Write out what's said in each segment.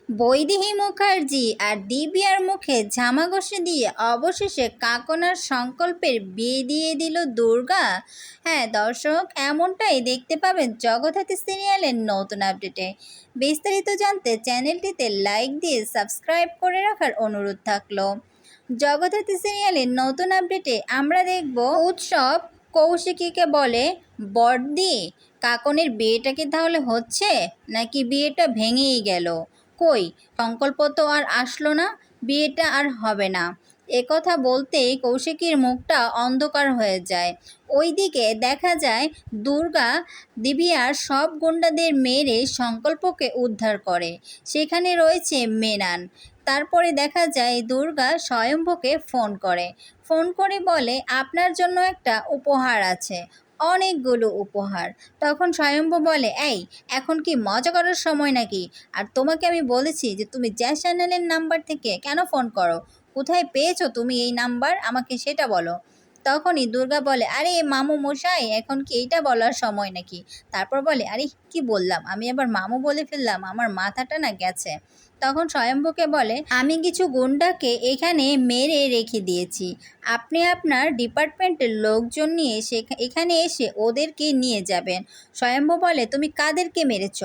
বৈদেহী মুখার্জি আর দিব্যার মুখে ঝামা ঘষে দিয়ে অবশেষে কাকনার সংকল্পের বিয়ে দিয়ে দিল দুর্গা। হ্যাঁ দর্শক, এমনটাই দেখতে পাবেন জগদ্ধাত্রী সিরিয়ালের নতুন আপডেটে। বিস্তারিত জানতে চ্যানেলটিতে লাইক দিয়ে সাবস্ক্রাইব করে রাখার অনুরোধ থাকলো। জগদ্ধাত্রী সিরিয়ালের নতুন আপডেটে আমরা দেখব উৎসব কৌশিকীকে বলে, বড়দি কাকনের বিয়েটা কি তাহলে হচ্ছে নাকি বিয়েটা ভেঙেই গেল? কই সংকল্প তো আর আসলো না, বিয়েটা আর হবে না। একথা বলতেই কৌশিকীর মুখটা অন্ধকার হয়ে যায়। ওইদিকে দেখা যায় দুর্গা দিব্যার সব গুন্ডাদের মেরে সংকল্পকে উদ্ধার করে। সেখানে রয়েছে মেনান। তারপরে দেখা যায় দুর্গা স্বয়ম্ভকে ফোন করে বলে, আপনার জন্য একটা উপহার আছে, অনেকগুলো উপহার। তখন স্বয়ম্ভু বলে, এই এখন কি মজা করার সময় নাকি? আর তোমাকে আমি বলেছি যে তুমি জ্যাস চ্যানেলের নাম্বার থেকে কেন ফোন করো? কোথায় পেয়েছো তুমি এই নাম্বার, আমাকে সেটা বলো। তখনই দুর্গা বলে, আরে মামু মশাই, এখন কি এইটা বলার সময় নাকি? তারপর বলে, আরে কি বললাম, আমি আবার মামু বলে ফেললাম, আমার মাথাটা না গেছে। তখন স্বয়ম্ভুকে বলে, আমি কিছু গুন্ডাকে এখানে মেরে রেখে দিয়েছি, আপনি আপনার ডিপার্টমেন্টের লোকজন নিয়ে এখানে এসে ওদেরকে নিয়ে যাবেন। স্বয়ম্ভু বলে, তুমি কাদেরকে মেরেছ?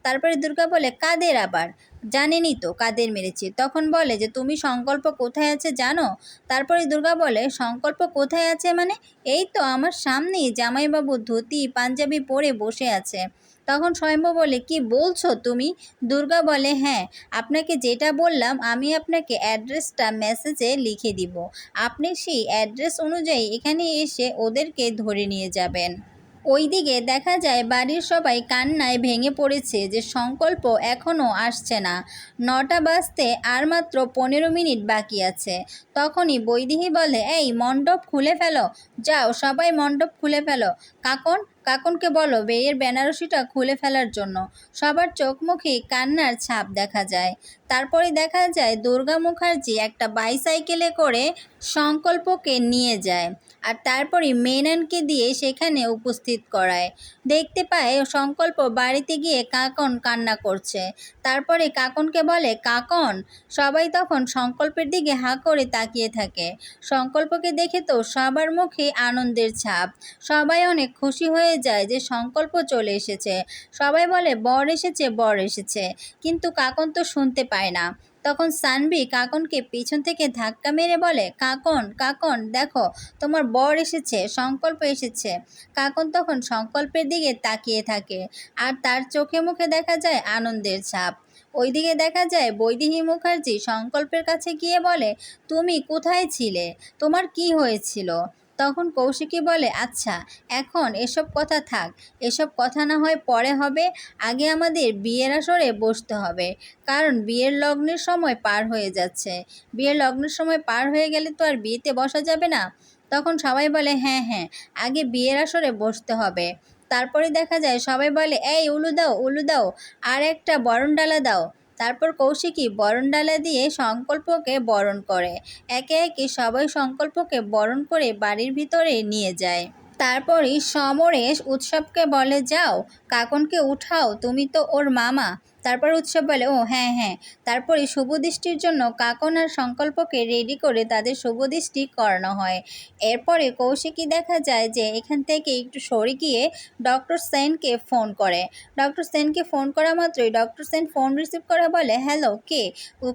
তারপরে দুর্গা বলে, কাদের আবার, জানেনই তো কাদের মেরেছি। তখন বলে যে তুমি সংকল্প কোথায় আছে জানো? তারপরে দুর্গা বলে, সংকল্প কোথায় আছে মানে? এই তো আমার সামনেই জামাইবাবু ধুতি পাঞ্জাবি পরে বসে আছে। তখন স্বয়ম্ভু বলে, কি বলছো তুমি? দুর্গা বলে, হ্যাঁ, আপনাকে যেটা বললাম আমি আপনাকে অ্যাড্রেসটা মেসেজে লিখে দিব, আপনি সেই অ্যাড্রেস অনুযায়ী এখানে এসে ওদেরকে ধরে নিয়ে যাবেন। ওইদিকে দেখা যায় বাড়ির সবাই কান্নায় ভেঙে পড়েছে যে সংকল্প এখনও আসছে না। 9টা বাজতে আর মাত্র 15 মিনিট বাকি আছে। তখনই বৈদেহী বলে, এই মণ্ডপ খুলে ফেলো, যাও সবাই মণ্ডপ খুলে ফেলো। কাকনকে বলো বিয়ের বেনারসিটা খুলে ফেলার জন্য। সবার চোখ মুখে কান্নার ছাপ দেখা যায়। তারপরে দেখা যায় দুর্গা মুখার্জি একটা বাইসাইকেলে করে সংকল্পকে নিয়ে যায় আর তারপরে মেননকে দিয়ে সেখানে উপস্থিত করায়। দেখতে পায় সংকল্প বাড়িতে গিয়ে কাকন কান্না করছে। তারপরে কাকনকে বলে, কাকন। সবাই তখন সংকল্পের দিকে হাঁ করে তাকিয়ে থাকে। সংকল্পকে দেখে তো সবার মুখে আনন্দের ছাপ। সবাই অনেক খুশি হয়ে যায় যে সংকল্প চলে এসেছে। সবাই বলে, বর এসেছে, বর এসেছে। কিন্তু কাকন তো শুনতে পায় না। তখন সানভি কাকনকে পিছন থেকে ধাক্কা মেরে বলে, কাকন কাকন দেখো, তোমার বর এসেছে, সংকল্প এসেছে। কাকন তখন সংকল্পের দিকে তাকিয়ে থাকে আর তার চোখে মুখে দেখা যায় আনন্দের ছাপ। ওইদিকে দেখা যায় বৈদেহী মুখার্জি সংকল্পের কাছে গিয়ে বলে, তুমি কোথায় ছিলে, তোমার কি হয়েছিল? তখন কৌশিকী বলে, আচ্ছা এখন এসব কথা থাক, এসব কথা না হয় পরে হবে, আগে আমাদের বিয়ের আসরে বসতে হবে, কারণ বিয়ের লগ্নের সময় পার হয়ে যাচ্ছে। বিয়ের লগ্নের সময় পার হয়ে গেলে তো আর বিয়েতে বসা যাবে না। তখন সবাই বলে, হ্যাঁ হ্যাঁ, আগে বিয়ের আসরে বসতে হবে। তারপরে দেখা যায় সবাই বলে, এই উলু দাও, উলু দাও, আর একটা বরণডালা দাও। তারপর কৌশিকী বরণডালা দিয়ে সংকল্পকে বরণ করে। একে একে সবাই সংকল্পকে বরণ করে বাড়ির ভিতরে নিয়ে যায়। তারপরই সমরেশ উৎসবকে বলে, যাও কাকনকে উঠাও, তুমি তো ওর মামা। তারপর উৎসব বলে, ও হ্যাঁ হ্যাঁ। তারপরে শুভদৃষ্টির জন্য কাকন আর সংকল্পকে রেডি করে তাদের শুভদৃষ্টি করানো হয়। এরপরে কৌশিকী দেখা যায় যে এখান থেকে একটু সরে গিয়ে ডক্টর সেনকে ফোন করে। ডক্টর সেনকে ফোন করা মাত্রই ডক্টর সেন ফোন রিসিভ করে বলে, হ্যালো, কে?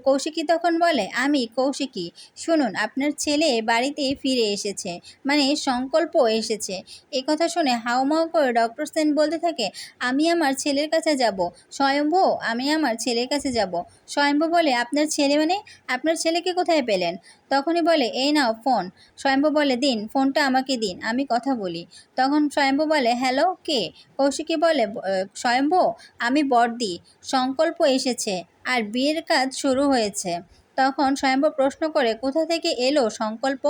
কৌশিকী তখন বলে, আমি কৌশিকী, শুনুন আপনার ছেলে বাড়িতে ফিরে এসেছে, মানে সংকল্প এসেছে। এই কথা শুনে হাউমাউ করে ডক্টর সেন বলতে থাকে, আমি আমার ছেলের কাছে যাব। স্বয়ম্ভু, আমি আমার ছেলের কাছে যাব। স্বয়ম্ভু বলে, আপনার ছেলে মানে? আপনার ছেলেকে কোথায় পেলেন? তখনই বলে, এই নাও ফোন। স্বয়ম্ভু বলে, দিন ফোনটা আমাকে দিন, আমি কথা বলি। তখন স্বয়ম্ভু বলে, হ্যালো, কে? কৌশিকী বলে, স্বয়ম্ভু, আমি বড়দি, সংকল্প এসেছে আর বিয়ের কাজ শুরু হয়েছে। তখন স্বয়ম্ভু প্রশ্ন করে, কোথা থেকে এলো সংকল্প?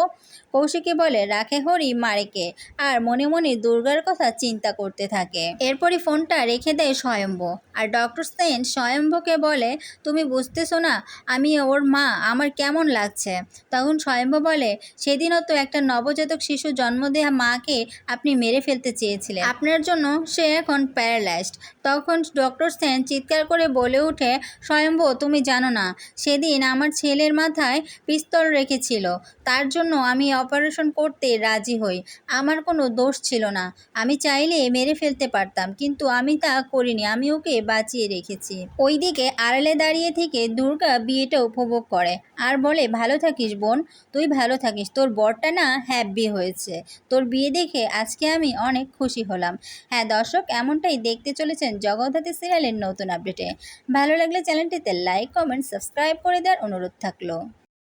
কৌশিকী বলে, রাখে হরি মারেকে, আর মনে মনে দুর্গার কথা চিন্তা করতে থাকে। এরপরই ফোনটা রেখে দেয় স্বয়ম্ভু। আর ডক্টর সেন স্বয়ম্ভুকে বলে, তুমি বুঝতেছো না আমি ওর মা, আমার কেমন লাগছে? তখন স্বয়ম্ভু বলে, সেদিনও তো একটা নবজাতক শিশু জন্ম দেওয়া মাকে আপনি মেরে ফেলতে চেয়েছিলেন, আপনার জন্য সে এখন প্যারালাইজড। তখন ডক্টর সেন চিৎকার করে বলে ওঠে, স্বয়ম্ভু তুমি জানো না, সেদিন আমার ছেলের মাথায় পিস্তল রেখেছিল, তার জন্য আমি অপারেশন করতে রাজি হই। আমার কোনো দোষ ছিল না, আমি চাইলে মেরে ফেলতে পারতাম, কিন্তু আমি তা করিনি, আমি ওকে বাঁচিয়ে রেখেছি। ওইদিকে আড়ালে দাঁড়িয়ে থেকে দুর্গা বিয়েটা উপভোগ করে আর বলে, ভালো থাকিস বোন, তুই ভালো থাকিস, তোর বরটা না হ্যাপি হয়েছে, তোর বিয়ে দেখে আজকে আমি অনেক খুশি হলাম। হ্যাঁ দর্শক, এমনটাই দেখতে চলেছেন জগদ্ধাত্রী সিরিয়ালের নতুন আপডেটে। ভালো লাগলে চ্যানেলটিতে লাইক, কমেন্ট, সাবস্ক্রাইব করে দেওয়ার অনুরোধ থাকলো।